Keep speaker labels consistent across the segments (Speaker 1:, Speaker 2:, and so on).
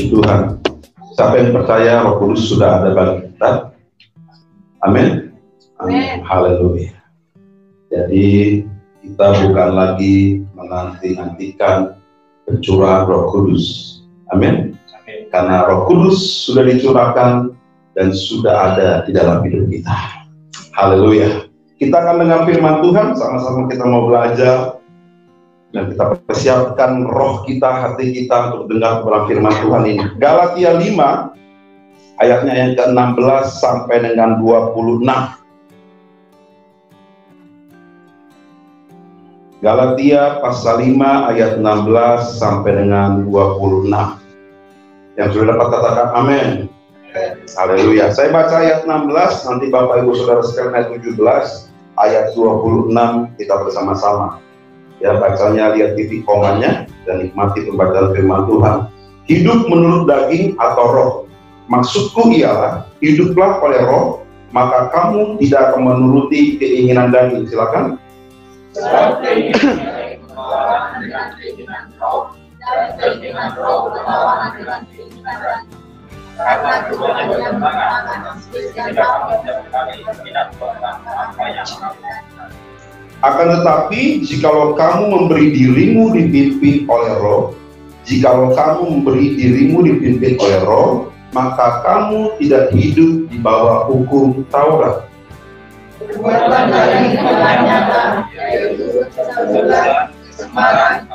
Speaker 1: Puji Tuhan. Siapa yang percaya Roh Kudus sudah ada bagi kita? Amin. Amin. Haleluya. Jadi kita bukan lagi menanti-nantikan pencurahan Roh Kudus. Amin. Karena Roh Kudus sudah dicurahkan dan sudah ada di dalam hidup kita. Haleluya. Kita akan dengar firman Tuhan, sama-sama kita mau belajar dan kita persiapkan roh kita, hati kita untuk dengar dalam firman Tuhan ini. Galatia 5 ayatnya yang ke-16 sampai dengan 26. Galatia pasal 5 ayat 16 sampai dengan 26. Yang sudah dapat katakan amin. Haleluya. Saya baca ayat 16, nanti Bapak Ibu Saudara sekalian ayat 17, ayat 26 kita bersama-sama. Ya, bacanya lihat titik komanya dan nikmati pembacaan firman Tuhan. Hidup menurut daging atau roh. Maksudku ialah hiduplah oleh roh, maka kamu tidak akan menuruti keinginan daging. Silakan. Akan tetapi, jikalau kamu memberi dirimu dipimpin oleh roh, jikalau kamu memberi dirimu dipimpin oleh roh, maka kamu tidak hidup di bawah hukum Taurat. Perbuatan dari nyata, yaitu kesembaran,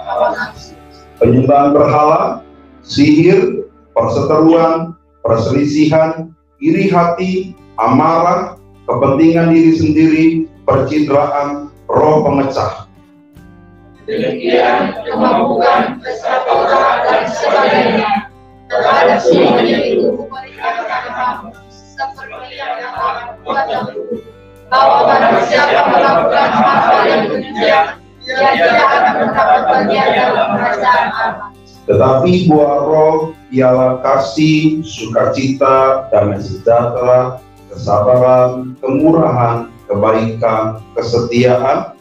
Speaker 1: penyembahan berhala, sihir, perseteruan, perselisihan, iri hati, amarah, kepentingan diri sendiri, percidraan, roh pemecah. Demikian kemampuan, pesta pora dan sebagainya. Terhadap semuanya itu, dikatakan kamu, seperti yang dalam buat dahulu, bahwa barang siapa melakukan hal yang demikian, dia tidak akan mendapat bagian dalam kerajaan Allah. Tetapi buah roh ialah kasih, sukacita, damai sejahtera, kesabaran, kemurahan, kebaikan, kesetiaan,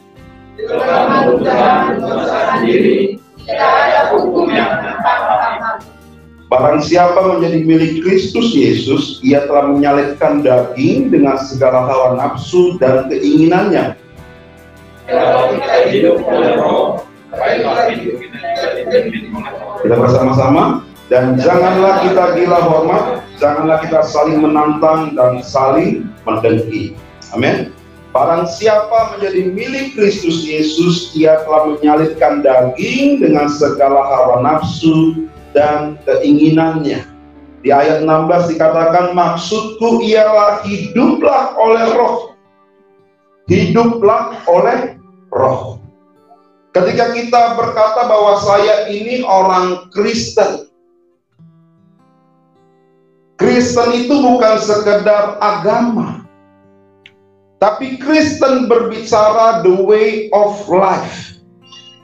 Speaker 1: kelembutan, mengusahakan diri, tidak ada hukum yang menentang hal. Barang siapa menjadi milik Kristus Yesus, ia telah menyalibkan daging dengan segala hawa nafsu dan keinginannya. Kalau kita hidup oleh roh, baiklah hidup kita bersama-sama, dan janganlah kita gila hormat, janganlah kita saling menantang dan saling mendengki. Amin. Barang siapa menjadi milik Kristus Yesus, ia telah menyalibkan daging dengan segala hawa nafsu dan keinginannya. Di ayat 16 dikatakan, maksudku ialah hiduplah oleh roh. Hiduplah oleh roh. Ketika kita berkata bahwa saya ini orang Kristen, Kristen itu bukan sekedar agama, tapi Kristen berbicara the way of life,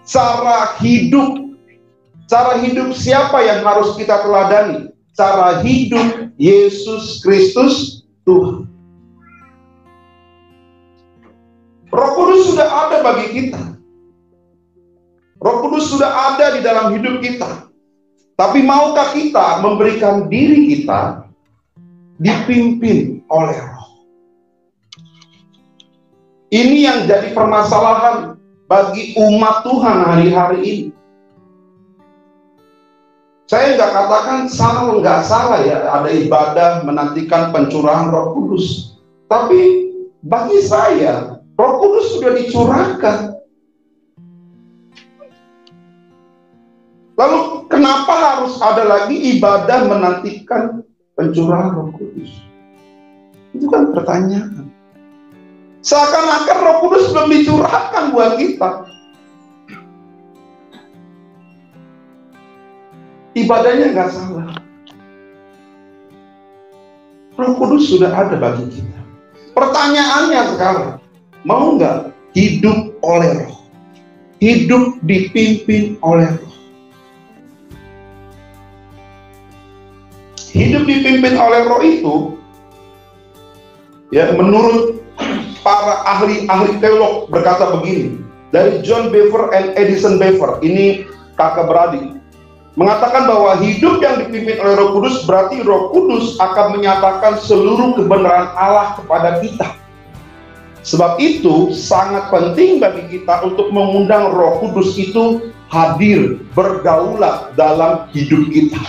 Speaker 1: cara hidup. Cara hidup siapa yang harus kita teladani? Cara hidup Yesus Kristus Tuhan. Roh Kudus sudah ada bagi kita. Roh Kudus sudah ada di dalam hidup kita. Tapi maukah kita memberikan diri kita dipimpin oleh roh? Ini yang jadi permasalahan bagi umat Tuhan hari-hari ini. Saya nggak katakan salah, nggak salah ya, ada ibadah menantikan pencurahan Roh Kudus. Tapi bagi saya, Roh Kudus sudah dicurahkan. Lalu kenapa harus ada lagi ibadah menantikan pencurahan Roh Kudus? Itu kan pertanyaan. Seakan-akan Roh Kudus belum dicurahkan buat kita. Ibadahnya nggak salah. Roh Kudus sudah ada bagi kita. Pertanyaannya sekarang, mau nggak hidup oleh roh? Hidup dipimpin oleh roh. Hidup dipimpin oleh roh itu, ya menurut para ahli teolog berkata begini, dari John Bevere and Edison Bevere, ini kakak beradik. mengatakan bahwa hidup yang dipimpin oleh Roh Kudus berarti Roh Kudus akan menyatakan seluruh kebenaran Allah kepada kita. Sebab itu sangat penting bagi kita untuk mengundang Roh Kudus itu hadir, berdaulat dalam hidup kita.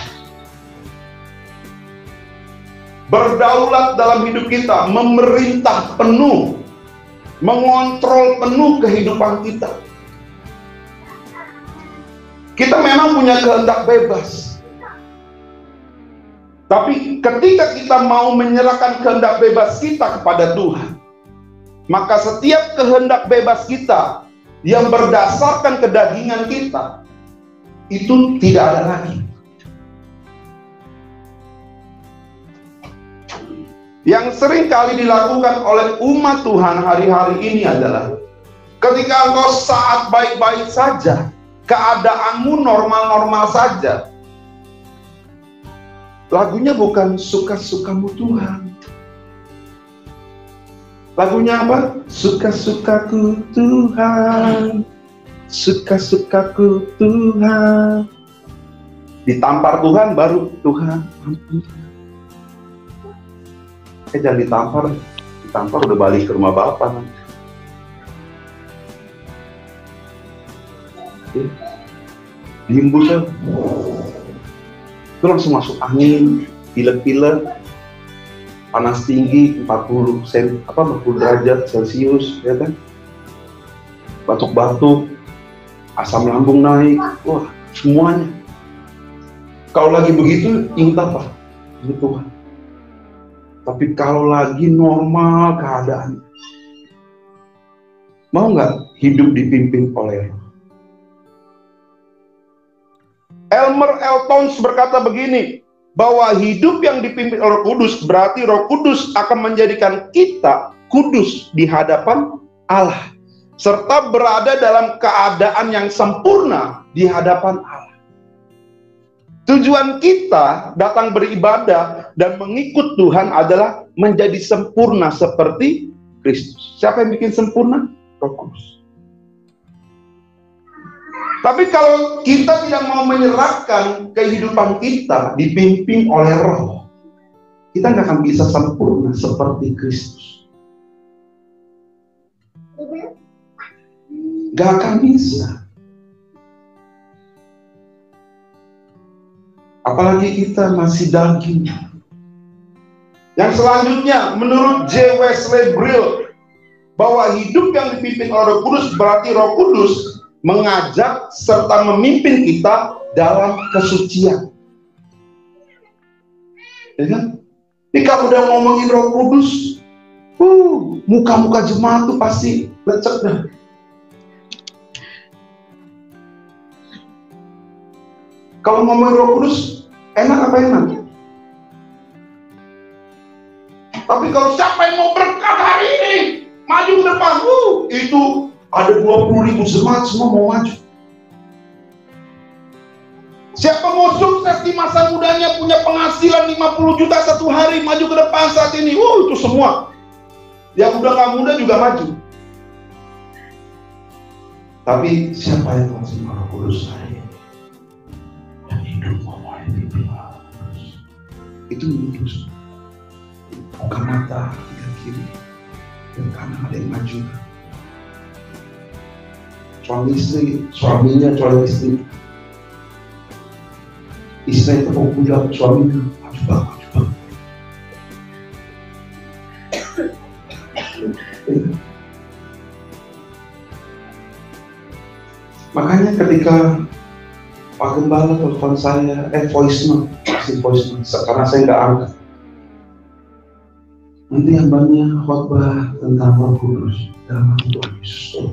Speaker 1: Berdaulat dalam hidup kita, memerintah penuh, mengontrol penuh kehidupan kita. Kita memang punya kehendak bebas. Tapi ketika kita mau menyerahkan kehendak bebas kita kepada Tuhan, maka setiap kehendak bebas kita yang berdasarkan kedagingan kita, itu tidak ada lagi. Yang sering kali dilakukan oleh umat Tuhan hari-hari ini adalah ketika engkau saat baik-baik saja, keadaanmu normal-normal saja, lagunya bukan suka-sukamu Tuhan. Lagunya apa? Suka-sukaku Tuhan, suka-sukaku Tuhan. Ditampar Tuhan baru Tuhan ampun. Jangan ditampar udah balik ke rumah Bapak nanti. Dihimbus ya. Itu langsung masuk angin, pilek-pilek, panas tinggi 40 derajat Celcius, ya kan? Batuk-batuk, asam lambung naik, wah semuanya. Kalau lagi begitu, ingat apa? Ini Tuhan. Tapi kalau lagi normal keadaan, mau nggak hidup dipimpin oleh Roh? Elmer L. Towns berkata begini, bahwa hidup yang dipimpin oleh Roh Kudus berarti Roh Kudus akan menjadikan kita kudus di hadapan Allah, serta berada dalam keadaan yang sempurna di hadapan Allah. Tujuan kita datang beribadah dan mengikut Tuhan adalah menjadi sempurna seperti Kristus. Siapa yang bikin sempurna? Roh Kudus. Tapi kalau kita tidak mau menyerahkan kehidupan kita dipimpin oleh Roh, kita nggak akan bisa sempurna seperti Kristus. Nggak akan bisa. Apalagi kita masih daging. Yang selanjutnya, menurut J. Wesley Brill, bahwa hidup yang dipimpin oleh Roh Kudus berarti Roh Kudus mengajak serta memimpin kita dalam kesucian. Ya kan? Jadi kalau udah ngomongin Roh Kudus, muka-muka jemaat tuh pasti lecek dah. Kalau ngomongin Roh Kudus, enak apa enak? Tapi kalau siapa yang mau berkat hari ini, maju ke depan, itu ada 20.000 jemaat semua mau maju. Siapa mau sukses di masa mudanya, punya penghasilan 50 juta satu hari, maju ke depan saat ini, itu semua. Yang udah gak muda juga maju. Tapi siapa yang masih Roh Kudus hari ini? Yang hidup ngomongin itu harus. Itu lurus. Bukan mata tidak kiri, dan kanan ada yang maju. Suami istri, suaminya suami istri. Istri itu mau pulang, suaminya maju bang. Makanya ketika Pak Gembala telepon saya, voice note, karena saya nggak angkat. Nanti hambanya khotbah tentang Roh Kudus dalam Tuhan Yesus.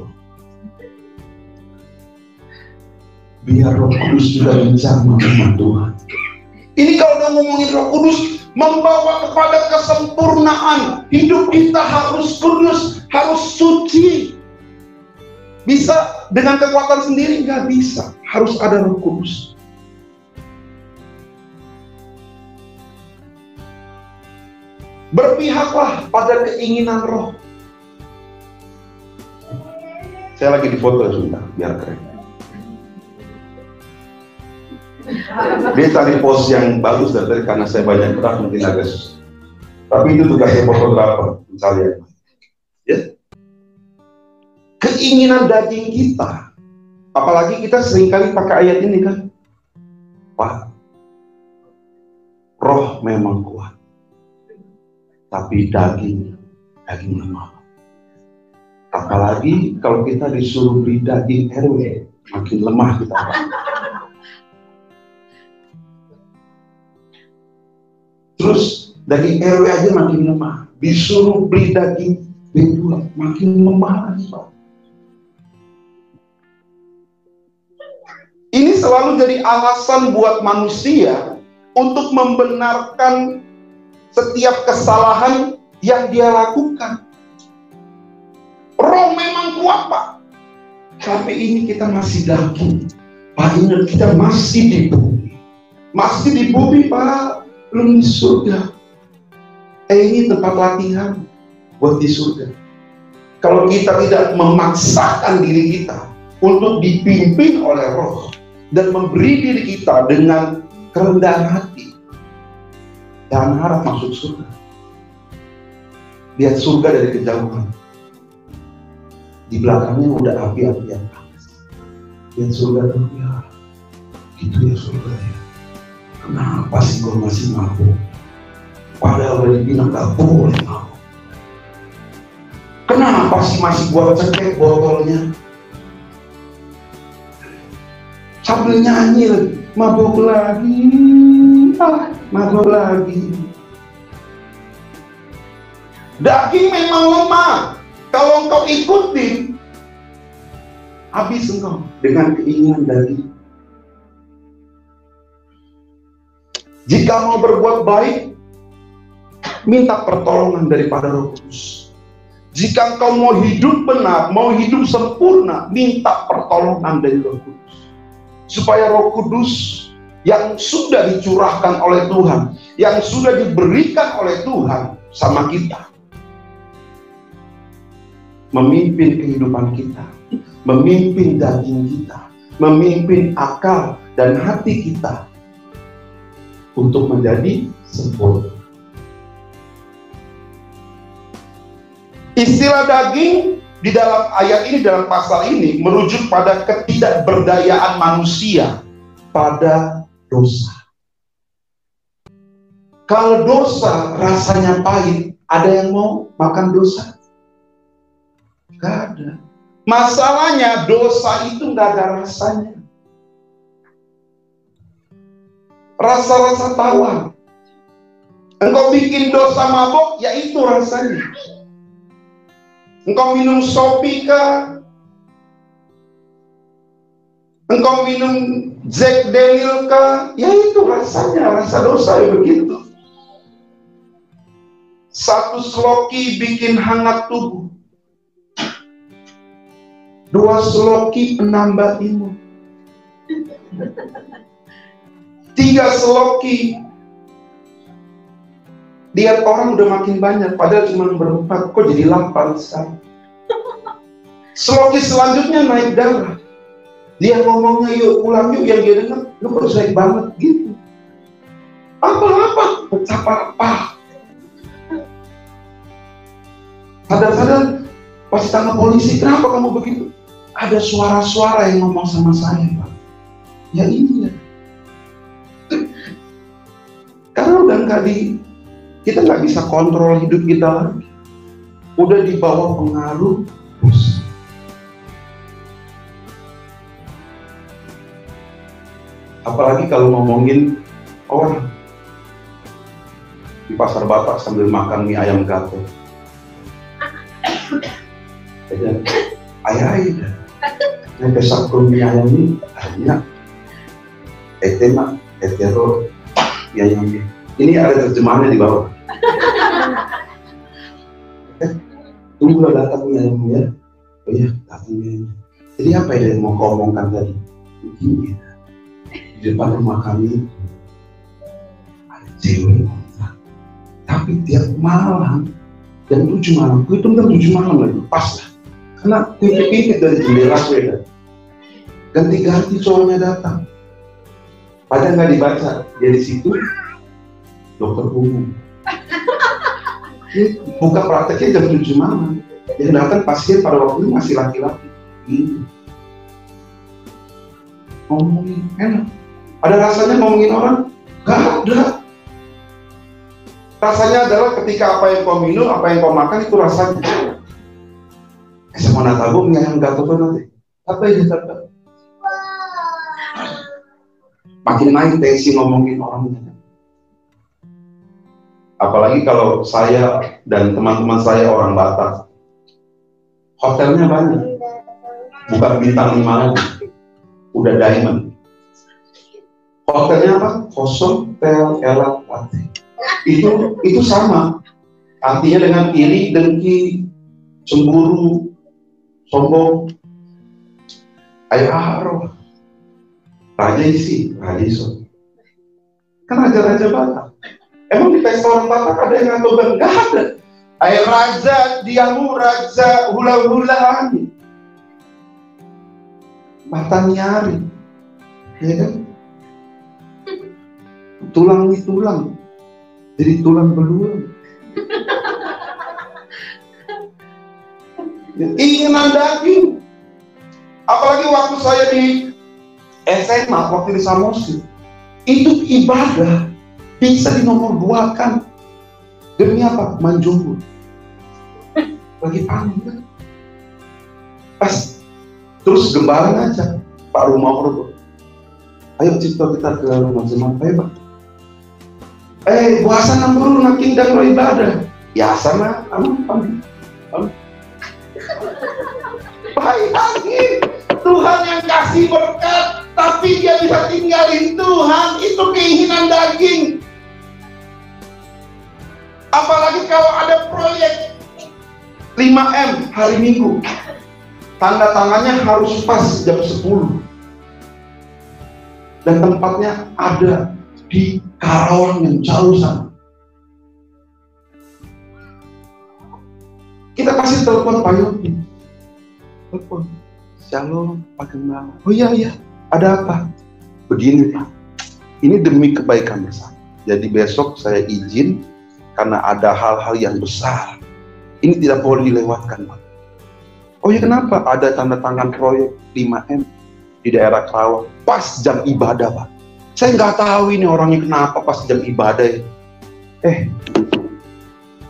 Speaker 1: Biar Roh Kudus juga menjamah umat Tuhan. Ini kalau udah ngomongin Roh Kudus, membawa kepada kesempurnaan. Hidup kita harus kudus, harus suci. Bisa dengan kekuatan sendiri? Nggak bisa. Harus ada Roh Kudus. Berpihaklah pada keinginan Roh. Saya lagi di foto sebentar, biar keren. Dia cari pose yang bagus dan tadi karena saya banyak gerak mungkin agak susah. Tapi itu tugasnya fotografer pencarian. Ya. Keinginan daging kita, apalagi kita seringkali pakai ayat ini kan, Pak, roh memang kuat, tapi daging lemah. Apalagi kalau kita disuruh beli daging RW, makin lemah kita. Terus daging RW aja makin lemah, disuruh beli daging B2 makin lemah lagi, Pak. Ini selalu jadi alasan buat manusia untuk membenarkan setiap kesalahan yang dia lakukan. Roh memang kuat, Pak. Tapi ini kita masih daging. Pak, ingat kita masih di bumi. Masih di bumi, Pak. Belum di surga. Ini tempat latihan buat di surga. Kalau kita tidak memaksakan diri kita untuk dipimpin oleh roh dan memberi diri kita dengan kerendahan hati, jangan harap masuk surga. Lihat surga dari kejauhan. Di belakangnya udah api-api yang panas. Lihat surga tuh, ya, gitu ya surga ya. Kenapa sih gue masih mabuk? Padahal udah dibilang gak boleh mabuk. Kenapa sih masih gue cekek botolnya? Sambil nyanyi lagi, mabuk lagi, mabuk lagi. Daging memang lemah. Kalau engkau ikuti, habis engkau dengan keinginan daging. Jika mau berbuat baik, minta pertolongan daripada Roh Kudus. Jika engkau mau hidup benar, mau hidup sempurna, minta pertolongan dari Roh Kudus. Supaya Roh Kudus yang sudah dicurahkan oleh Tuhan, yang sudah diberikan oleh Tuhan sama kita, memimpin kehidupan kita, memimpin daging kita, memimpin akal dan hati kita untuk menjadi sempurna. Istilah daging di dalam ayat ini, dalam pasal ini, merujuk pada ketidakberdayaan manusia pada dosa. Kalau dosa rasanya pahit, ada yang mau makan dosa? Gak ada. Masalahnya dosa itu gak ada rasanya. Rasa-rasa tawar. Engkau bikin dosa mabok, ya itu rasanya. Engkau minum Shopee kah? Engkau minum Jack Daniel kah? Ya itu rasanya, rasa dosa ya begitu. Satu sloki bikin hangat tubuh. 2 sloki penambah imun. 3 sloki. Lihat orang udah makin banyak, padahal cuma berempat, kok jadi 8 sekarang. Sloki selanjutnya naik darah. Dia ngomongnya yuk pulang yuk, yang dia dengar, lu kok naik banget gitu. Apa-apa, pecah parah. Sadar-sadar pas ditangkap polisi, kenapa kamu begitu? Ada suara-suara yang ngomong sama saya, Pak. Ya ini ya. Karena udah kita nggak bisa kontrol hidup kita lagi. Udah di bawah pengaruh dosa. Apalagi kalau ngomongin orang di pasar Batak sambil makan mie ayam gato. Ayah yang besar mie ayam ini hanya etema etero yang ini ada terjemahannya di bawah. Tunggu datang mie ayam ya. Oh iya datang mie ayam. Jadi apa yang mau kau omongkan tadi? Begini. Di depan rumah kami ada cewek, tapi tiap malam jam 7 malam, aku hitung kan 7 malam lagi, pas lah. Karena pipit dari jendela beda. Ganti-ganti cowoknya datang. Padahal nggak dibaca, dia di situ dokter umum. Buka prakteknya jam 7 malam. Yang datang pasien pada waktu itu masih laki-laki. Ngomongin enak. Ada rasanya ngomongin orang? Gak ada. Rasanya adalah ketika apa yang kau minum, apa yang kau makan itu rasanya. Saya mau tabung yang nggak tahu nanti. Apa yang dapat? Makin naik tensi ngomongin orang. Apalagi kalau saya dan teman-teman saya orang Batak. Hotelnya banyak. Bukan bintang 5 lagi. Udah diamond. Hotelnya apa? Kosong, tel, elat, pati. Itu sama. Artinya dengan iri, dengki, cemburu, sombong. Ayo haroh. Raja isi, raja iso. Kan raja-raja Batak. Emang di pesta orang Batak ada yang ngatur bang? Gak ada. Ayo raja, diamu raja, hula-hula ani. Batang nyari. Ya kan? Tulang nih tulang. Jadi tulang belulang. Inginan daging. Apalagi waktu saya di SMA, waktu di Samosir, itu ibadah bisa dinomor 2-kan. Demi apa? Manjunggu. Lagi panik kan? Pas terus gembala ngajak Pak Rumah Orbo, ayo cipta kita ke rumah jemaat, ayo Pak. Puasa namburu naking dan lo ibadah. Ya sana, amin. Bayangin, Tuhan yang kasih berkat, tapi dia bisa tinggalin Tuhan, itu keinginan daging. Apalagi kalau ada proyek 5M hari Minggu, tanda tangannya harus pas jam 10. Dan tempatnya ada di Karawang yang jauh sana. Kita kasih telepon Pak Yogi. Telepon, Shalom Pak Gembala. Oh iya, ada apa? Begini Pak, ini demi kebaikan bersama. Jadi besok saya izin karena ada hal-hal yang besar. Ini tidak boleh dilewatkan Pak. Oh ya kenapa? Ada tanda tangan proyek 5M di daerah Karawang pas jam ibadah Pak. Saya nggak tahu ini orangnya kenapa pas jam ibadah.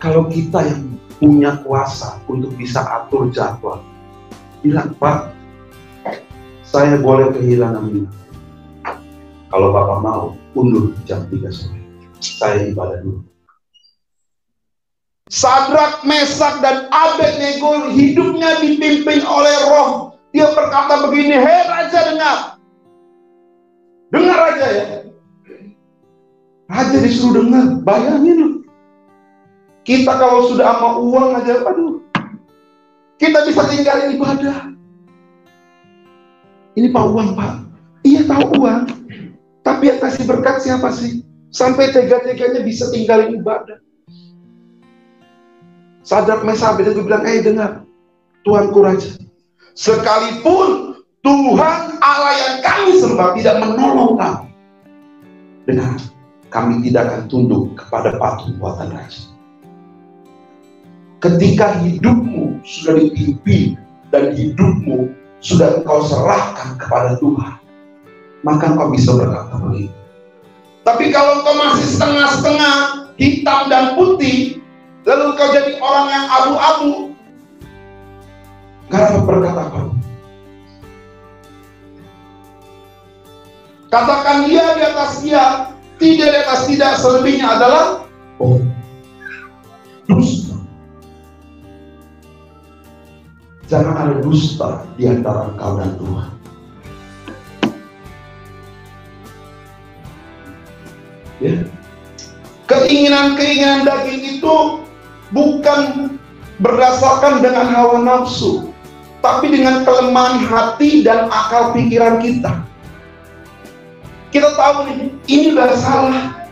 Speaker 1: Kalau kita yang punya kuasa untuk bisa atur jadwal, bilang Pak, saya boleh kehilangan ini. Kalau Bapak mau, undur jam 3 sore. Saya ibadah dulu. Sadrak, Mesak, dan Abednego hidupnya dipimpin oleh Roh. Dia berkata begini, hei Raja dengar. Dengar Raja ya. Raja disuruh dengar, bayangin loh. Kita kalau sudah sama uang aja, aduh. Kita bisa tinggalin ibadah. Ini Pak uang Pak. Iya tahu uang. Tapi yang kasih berkat siapa sih? Sampai tega-teganya bisa tinggalin ibadah. Sadrak, Mesak, Abednego bilang, dengar, Tuanku Raja, sekalipun Tuhan Allah yang kami sembah tidak menolong kami, dengar, kami tidak akan tunduk kepada patung buatan raja. Ketika hidupmu sudah dipimpin dan hidupmu sudah engkau serahkan kepada Tuhan, maka engkau bisa berkata begitu. Tapi kalau engkau masih setengah-setengah, hitam dan putih, lalu kau jadi orang yang abu-abu, gak dapat berkata apa. Katakan dia di atas dia, tidak di atas tidak, selebihnya adalah dusta. Jangan ada dusta di antara engkau dan Tuhan. Ya. Keinginan-keinginan daging itu bukan berdasarkan dengan hawa nafsu, tapi dengan kelemahan hati dan akal pikiran kita. Kita tahu nih, ini udah salah,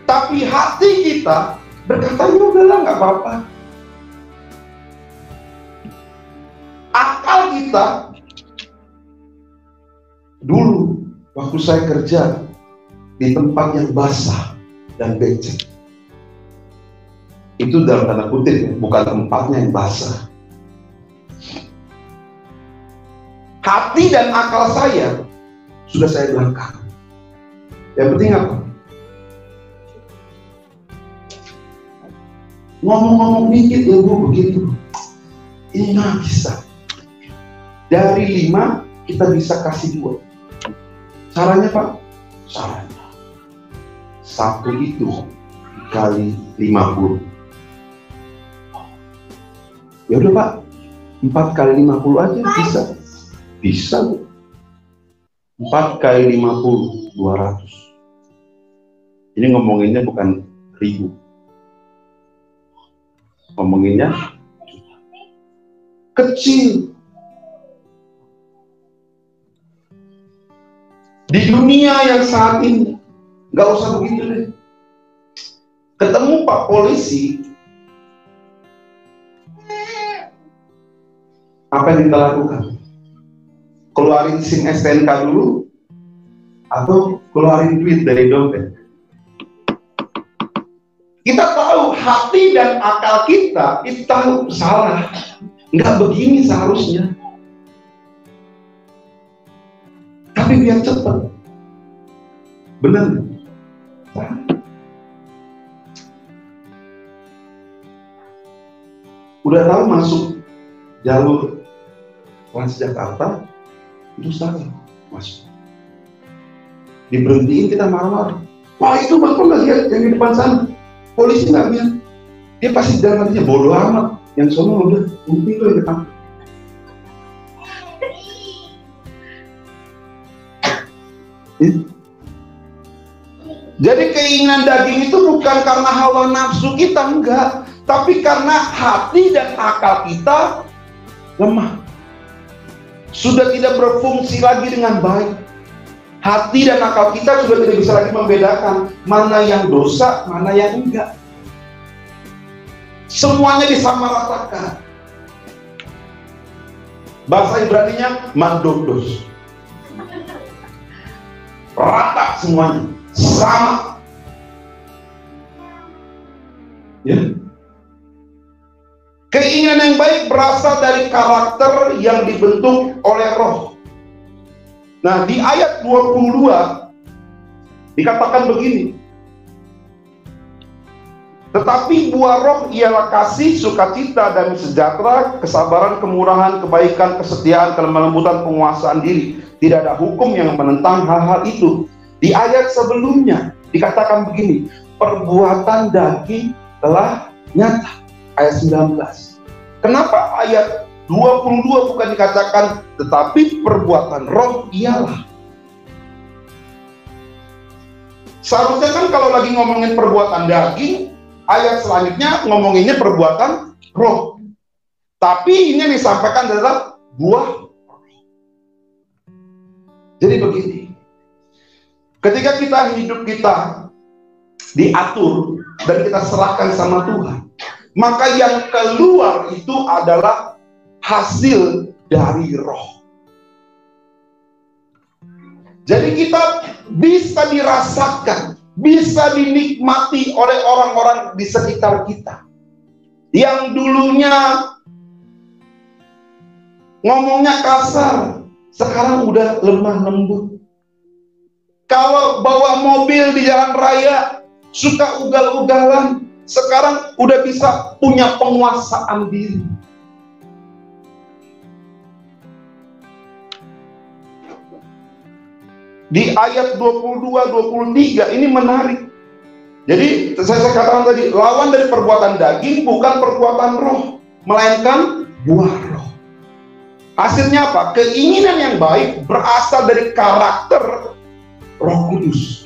Speaker 1: tapi hati kita berkata, ya udahlah, nggak apa-apa. Akal kita, dulu waktu saya kerja di tempat yang basah dan becek. Itu dalam tanda kutip, bukan tempatnya yang basah. Hati dan akal saya sudah saya belakang. Yang penting apa? Ngomong-ngomong dikit ya Bu, begitu. Ini nggak bisa. Dari 5 kita bisa kasih 2. Caranya Pak? Caranya 1 itu kali 50. Ya udah Pak, 4 kali 50 aja bisa. Bisa Bu. 4 kali 50, 200. Ini ngomonginnya bukan ribu. Ngomonginnya kecil. Di dunia yang saat ini, nggak usah begitu deh. Ketemu Pak Polisi, apa yang kita lakukan? Keluarin SIM STNK dulu, atau keluarin duit dari dompet? Kita tahu hati dan akal kita, itu tahu salah. Nggak begini seharusnya. Tapi biar cepat. Benar. Udah tahu masuk jalur Transjakarta, itu salah masuk. Diberhentiin kita marah-marah. Wah itu Bapak nggak lihat yang di depan sana. Polisi nggak lihat. Dia pasti jalan hatinya bodoh amat. Yang sono udah mungkin lo yang ketangkep. Jadi keinginan daging itu bukan karena hawa nafsu kita, enggak, tapi karena hati dan akal kita lemah, sudah tidak berfungsi lagi dengan baik. Hati dan akal kita sudah tidak bisa lagi membedakan mana yang dosa, mana yang enggak. Semuanya disamaratakan. Bahasa Ibraninya mandodos. Rata semuanya, sama. Ya. Keinginan yang baik berasal dari karakter yang dibentuk oleh roh. Nah, di ayat 22 dikatakan begini. Tetapi buah roh ialah kasih, sukacita, damai sejahtera, kesabaran, kemurahan, kebaikan, kesetiaan, kelemah lembutan, penguasaan diri. Tidak ada hukum yang menentang hal-hal itu. Di ayat sebelumnya dikatakan begini, perbuatan daging telah nyata. Ayat 19. Kenapa ayat 22 bukan dikatakan tetapi perbuatan roh ialah? Seharusnya kan kalau lagi ngomongin perbuatan daging, ayat selanjutnya ngomonginnya perbuatan roh. Tapi ini yang disampaikan adalah buah. Jadi begini, ketika hidup kita diatur dan kita serahkan sama Tuhan, maka yang keluar itu adalah hasil dari roh. Jadi kita bisa dirasakan, bisa dinikmati oleh orang-orang di sekitar kita yang dulunya ngomongnya kasar, sekarang udah lemah lembut. Kalau bawa mobil di jalan raya suka ugal-ugalan, sekarang udah bisa punya penguasaan diri. Di ayat 22-23 ini menarik. Jadi saya katakan tadi, lawan dari perbuatan daging bukan perbuatan roh, melainkan buah roh. Hasilnya apa? Keinginan yang baik berasal dari karakter Roh Kudus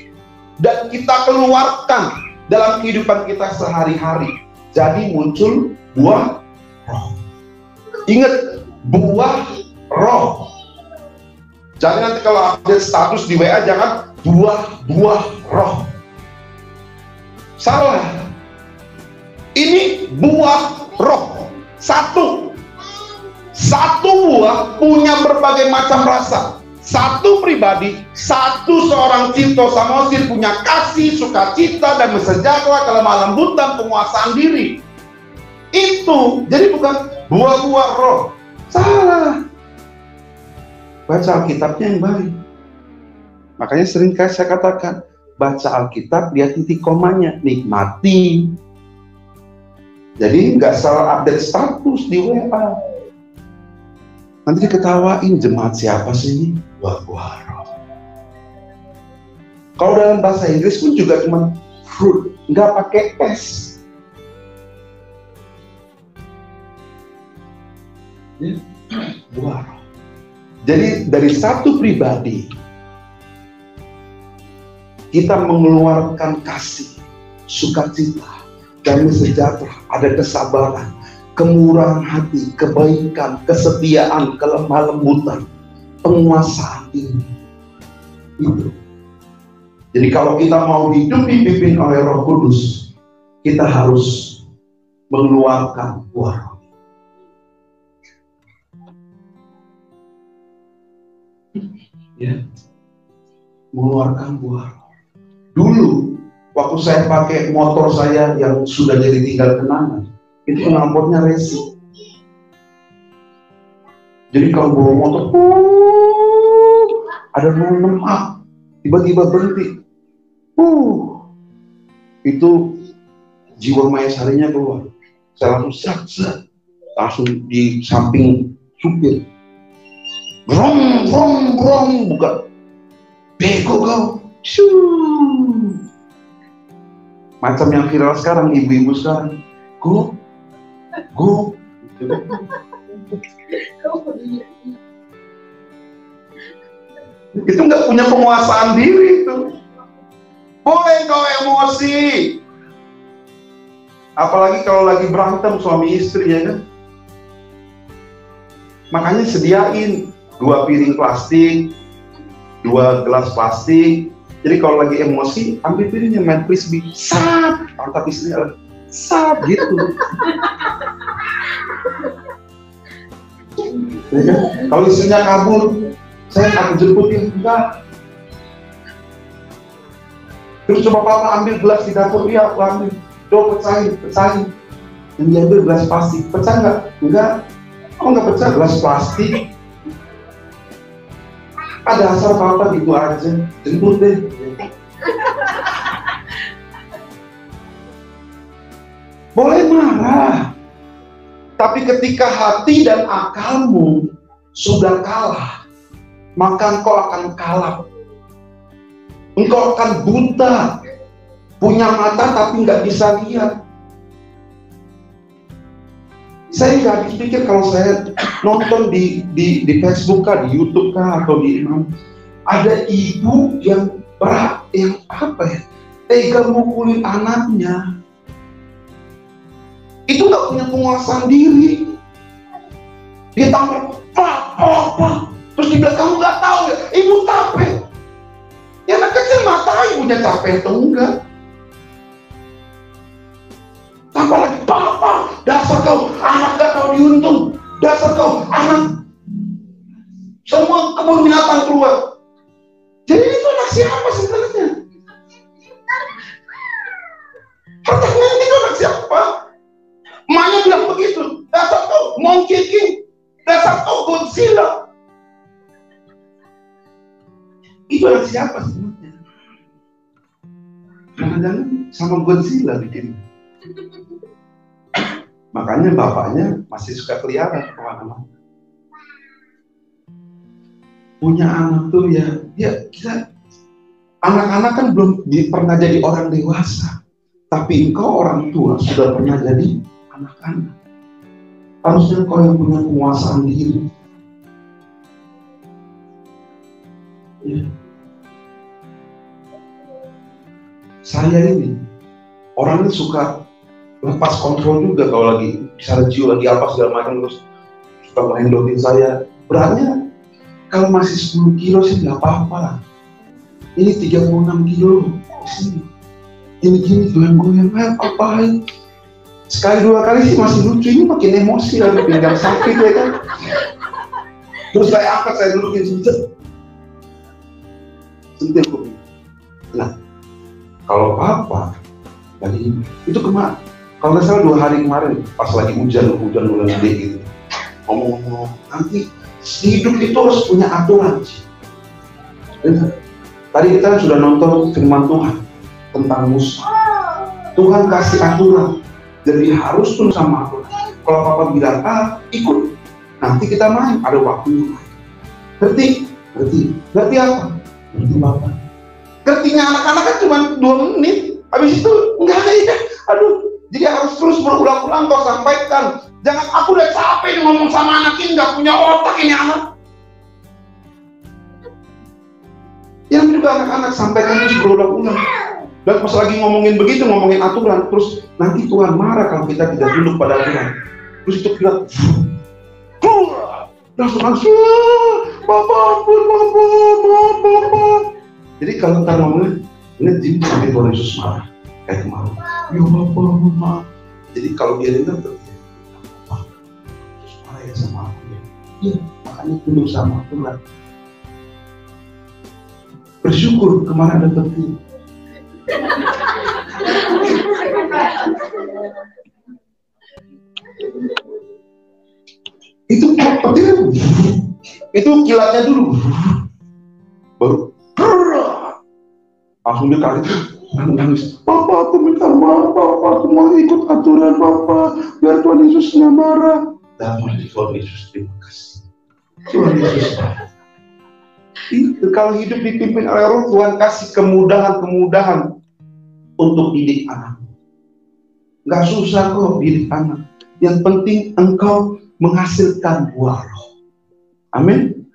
Speaker 1: dan kita keluarkan dalam kehidupan kita sehari-hari. Jadi muncul buah roh. Ingat, buah roh. Jadi nanti kalau update status di WA jangan buah roh. Salah. Ini buah roh. Satu buah punya berbagai macam rasa. satu pribadi, satu seorang Cipto Samosir punya kasih, sukacita, dan sejahtera, kelemah lembutan, penguasaan diri. Itu, jadi bukan buah-buah roh. Salah. Baca Alkitabnya yang baik. Makanya sering saya katakan, baca Alkitab, lihat titik komanya, nikmati. Jadi nggak salah update status di WA. Nanti diketawain, jemaat siapa sih ini? Buah-buah roh. Kalau dalam bahasa Inggris pun juga cuma fruit, nggak pakai S. Ya, buah roh. Jadi dari satu pribadi kita mengeluarkan kasih, sukacita, damai sejahtera, ada kesabaran, kemurahan hati, kebaikan, kesetiaan, kelemah lembutan, penguasaan diri. Itu. Jadi kalau kita mau hidup dipimpin oleh Roh Kudus, kita harus mengeluarkan buah roh. Ya, mengeluarkan buah roh. Dulu, waktu saya pakai motor saya yang sudah jadi tinggal kenangan, itu knalpotnya racing. Jadi kalau bawa motor, ada 06A, tiba-tiba berhenti. Itu jiwa maya sarinya keluar. Saya langsung zat, langsung di samping supir. Grong, buka. Bego kau. Macam yang viral sekarang, ibu-ibu sekarang. Go. Itu nggak punya penguasaan diri itu. Boleh kau emosi. Apalagi kalau lagi berantem suami istri, ya kan? Makanya sediain 2 piring plastik, 2 gelas plastik. Jadi kalau lagi emosi, ambil piringnya, main frisbee, sap, tangkap istrinya, sap, gitu. Ya kan? Kalau istrinya kabur, saya akan jemputin, enggak. Terus coba papa ambil gelas di dapur, iya aku ambil. Coba pecahin. Dan diambil gelas plastik, pecah nggak? Enggak. Kok nggak pecah gelas plastik? Ada asal papa gitu aja, jemput deh. Boleh marah, tapi ketika hati dan akalmu sudah kalah, maka engkau akan kalah. Engkau akan buta, punya mata tapi nggak bisa lihat. Saya nggak habis pikir kalau saya nonton di Facebook kah, di YouTube kah, atau di ada ibu yang tega mukulin anaknya. Itu nggak punya penguasaan diri. Dia tampar, pak, terus dia bilang, kamu nggak tahu ya, ibu capek. Ya anak kecil nggak tahu ibunya capek atau enggak. Tambah lagi, papa, dasar kau anak gak tahu diuntung, dasar kau anak, semua kebun binatang keluar. Jadi itu anak siapa sebenarnya? Pertanyaan itu anak siapa? Emaknya bilang begitu, dasar kau Monkey King, dasar kau Godzilla. Itu anak siapa sebenarnya? Jangan-jangan sama Godzilla bikin. Makanya bapaknya masih suka kelihatan kemana-mana. Punya anak tuh ya kita anak-anak kan belum pernah jadi orang dewasa, tapi engkau orang tua sudah pernah jadi anak-anak. Harusnya engkau yang punya penguasaan diri. Ya. Saya ini orangnya suka lepas kontrol juga kalau lagi misalnya Gio lagi apa segala macam, terus suka menghendokin saya. Beratnya kalau masih 10 kilo sih nggak apa-apa lah. Ini 36 kilo sini. Ini gini goyang-goyang, apain? Sekali 2 kali sih masih lucu, ini makin emosi lagi, pinggang sakit ya kan. Terus saya angkat, saya dudukin, sentil kuping. Nah, kalau papa lagi itu kemarin, kalau nggak salah 2 hari kemarin, pas lagi hujan gede gitu, ngomong-ngomong, nanti hidup itu harus punya aturan. Tadi kita sudah nonton firman Tuhan tentang Musa. Tuhan kasih aturan, jadi harus tunduk sama aturan. Kalau papa bilang ikut, nanti kita main, ada waktunya. Ngerti apa? Ngerti papa. Ngertinya anak-anak kan cuma 2 menit, habis itu enggak ya. Aduh, jadi harus terus berulang-ulang kau sampaikan. Jangan, aku udah capek ngomong sama anak ini, nggak punya otak ini anak. Yang juga anak-anak sampaikan terus berulang-ulang. Dan pas lagi ngomongin begitu, ngomongin aturan, terus nanti Tuhan marah kalau kita tidak tunduk pada aturan. Terus itu kita langsung Papa ampun, Papa. Jadi kalau ntar ngomongnya, ini jadi Tuhan Yesus marah kayak kemarin. Ya Papa. Jadi kalau dia dengar tuh, Papa, Yesus marah ya sama aku ya. Iya, makanya tunduk sama aturan. Bersyukur kemarin ada petir. Itu petir, itu kilatnya dulu, baru langsung dia kaget, nangis. Papa, aku minta maaf, Papa, aku mau ikut aturan Papa, biar Tuhan Yesus nggak marah. Damai Tuhan Yesus, terima kasih. Tuhan Yesus. Kalau hidup dipimpin oleh Roh, Tuhan kasih kemudahan untuk didik anak. Nggak susah kok didik anak. Yang penting engkau menghasilkan buah Roh. Amin.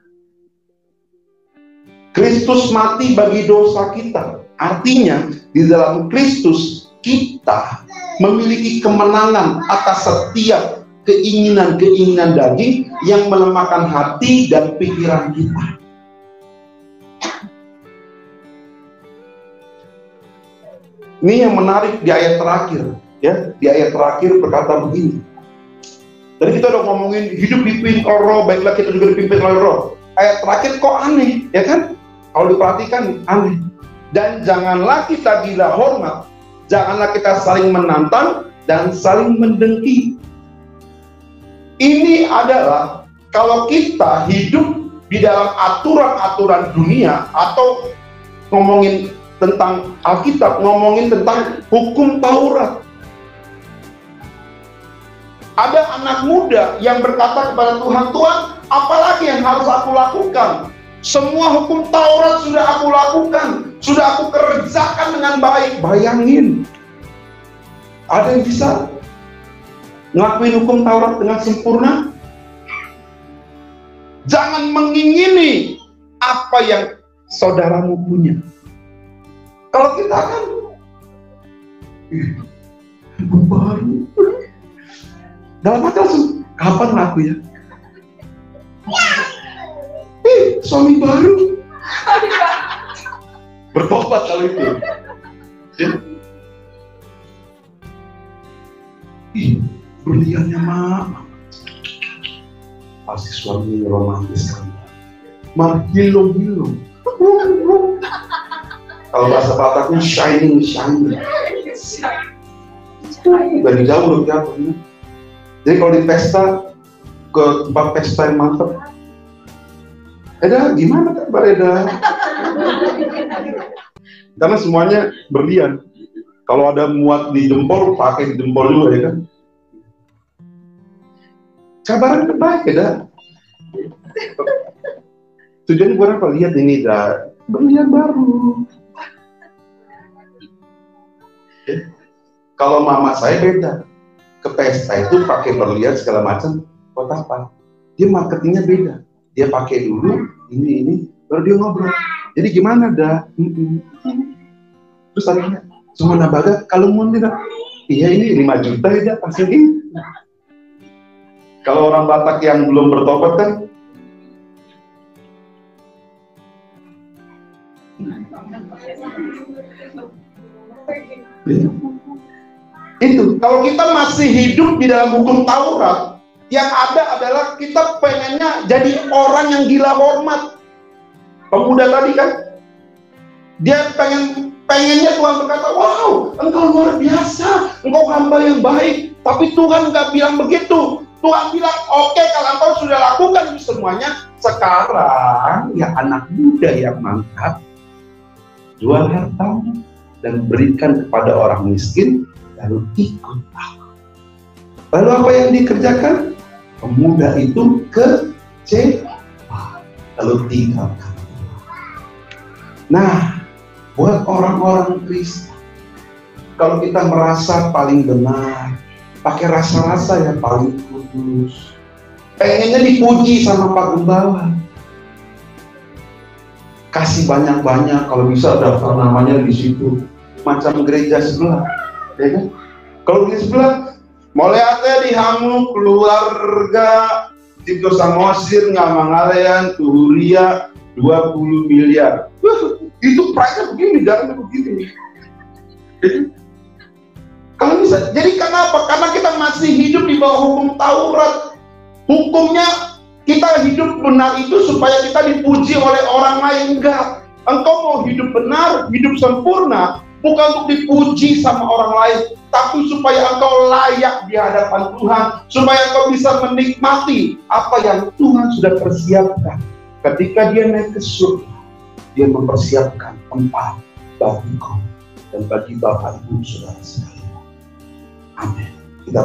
Speaker 1: Kristus mati bagi dosa kita. Artinya di dalam Kristus kita memiliki kemenangan atas setiap keinginan-keinginan daging yang melemahkan hati dan pikiran kita. Ini yang menarik di ayat terakhir, ya. Di ayat terakhir berkata begini. Tadi kita udah ngomongin hidup dipimpin oleh Roh, baiklah kita juga dipimpin oleh Roh. Ayat terakhir kok aneh, ya kan? Kalau diperhatikan aneh. Dan janganlah kita gila hormat, janganlah kita saling menantang dan saling mendengki. Ini adalah kalau kita hidup di dalam aturan-aturan dunia atau ngomongin tentang Alkitab, ngomongin tentang hukum Taurat. Ada anak muda yang berkata kepada Tuhan, Tuhan, apalagi yang harus aku lakukan? Semua hukum Taurat sudah aku lakukan, sudah aku kerjakan dengan baik. Bayangin, ada yang bisa ngelakuin hukum Taurat dengan sempurna? Jangan mengingini apa yang saudaramu punya. Kalau kita kan baru dalam hati langsung, kapan aku ya? Suami baru bertobat kalau itu ya. Berliannya mama pasti suami romantis kan, hilung-hilung. Kalau bahasa Bataknya shining. Dari jauh loh ya. Jadi kalau di pesta, ke tempat pesta yang mantap, Eda gimana kan Mbak Eda? Karena semuanya berlian. Kalau ada muat di jempol, pakai di jempol juga ya kan. Kabarnya baik Eda. Tujuan gue apa? Lihat ini dah berlian baru. Kalau mama saya beda, ke pesta itu pakai berlian segala macam. Buat apa? Dia marketingnya beda. Dia pakai dulu ini, baru dia ngobrol. Jadi gimana dah? Terus tanya, cuma nabaga kalau mau tidak? Iya ini 5 juta ya pasti ini. Kalau orang Batak yang belum bertobat kan, itu kalau kita masih hidup di dalam hukum Taurat, yang ada adalah kita pengennya jadi orang yang gila hormat. Pemuda tadi kan, Dia pengennya Tuhan berkata, wow, engkau luar biasa, engkau hamba yang baik. Tapi Tuhan nggak bilang begitu. Tuhan bilang, oke, kalau engkau sudah lakukan itu semuanya, sekarang ya anak muda yang mantap, jual hartamu dan berikan kepada orang miskin, lalu ikut aku. Lalu apa yang dikerjakan? Pemuda itu kecewa, lalu tinggalkan. Nah, buat orang-orang Kristen, kalau kita merasa paling benar, pakai rasa-rasa yang paling kudus, pengennya dipuji sama Pak Gembala, kasih banyak-banyak, kalau bisa daftar namanya di situ, macam gereja sebelah, ya kan? Kalau di sebelah, mulai ada dihamu keluarga Tito Samosir Ngamangalean Tuhuria 20 miliar. Itu price-nya begini, darahnya begini. Kalau bisa, jadi kenapa? Karena kita masih hidup di bawah hukum Taurat. Hukumnya kita hidup benar itu supaya kita dipuji oleh orang lain. Enggak. Engkau mau hidup benar, hidup sempurna, bukan untuk dipuji sama orang lain, tapi supaya engkau layak di hadapan Tuhan, supaya engkau bisa menikmati apa yang Tuhan sudah persiapkan. Ketika dia naik ke surga, dia mempersiapkan tempat bagi kau dan bagi Bapak Ibu Saudara sekalian. Amin. Kita